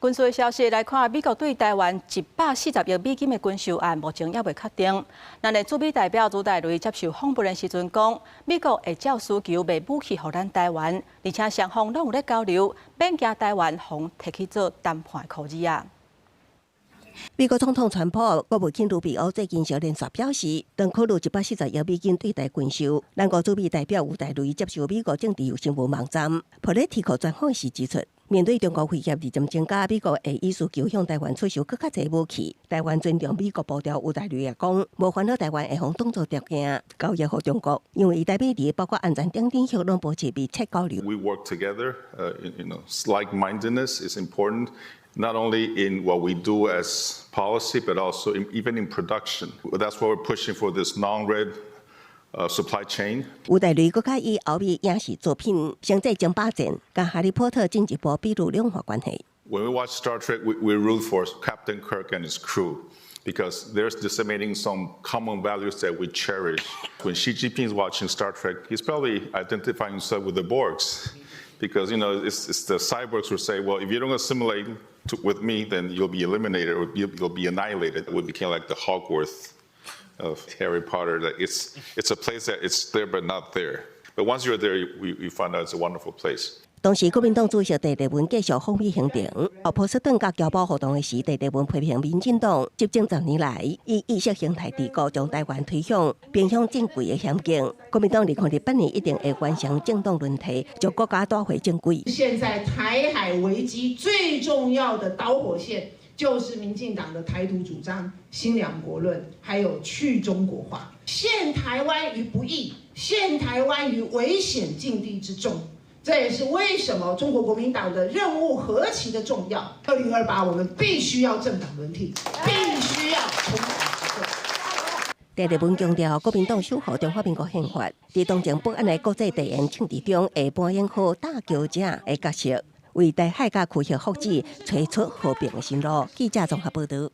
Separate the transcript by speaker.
Speaker 1: 軍事消息來看，美國對台灣140億美金的軍售案，目前還未確定。咱的駐美代表朱大雷接受訪問的時陣講，美國會照需求賣武器給咱台灣，而且雙方攏有咧交流，免驚台灣方提起做談判的考議啊。
Speaker 2: 美國總統川普、國務卿盧比歐最近小連續表示，當考慮140億美金對台軍售。咱國駐美代表吳大雷接受美國政治有新聞網站 Politico 專訪時指出，面對中國威脅日漸增加，美國會以需求向台灣出售更較濟武器。台灣尊重美國步調，吳大雷也講，無煩惱台灣會方當作條件交易給中國，因為台美佇包括安全等等項攏保持密切交流。
Speaker 3: We work together. Like-mindedness is important. Not only in what we do as policy, but also even in production. That's why we're pushing for this non-red supply chain.
Speaker 2: 吳大雷閣較以歐美影視作品《星際爭霸戰》甲《哈利波特》進一步比如兩化關係。
Speaker 3: When we watch Star Trek, we root for Captain Kirk and his crew because they're disseminating some common values that we cherish. When Xi Jinping is watching Star Trek, he's probably identifying himself with the Borgs. Because it's the cyborgs who say, well, if you don't assimilate with me, then you'll be eliminated or you'll be annihilated. It became like the Hogwarts of Harry Potter. That it's a place that it's there but not there. But once you're there, you find out it's a wonderful place.
Speaker 2: 當時，國民黨主席陳德文繼續訪美行程，到波士頓甲交保活動的時，陳德文批評民進黨執政10年來，以意識形態治國將台灣推向偏向正軌的險境。國民黨2028年一定會完成政黨輪替，將國家帶回正軌。
Speaker 4: 現在台海危機最重要的導火線，就是民進黨的台獨主張、新兩國論，還有去中國化，陷台灣於不義，陷台灣於危險境地之中。這也是為什麼中國國民黨的任務何其的重要。2028，我們必須要政黨輪替，必須要重返執政。
Speaker 2: 陳德文強調，國民黨守護中華民國憲法，在當前不安的國際地緣政治中，會扮演好搭橋者的角色，為台海甲區域福祉，催出和平的新路。記者綜合報道。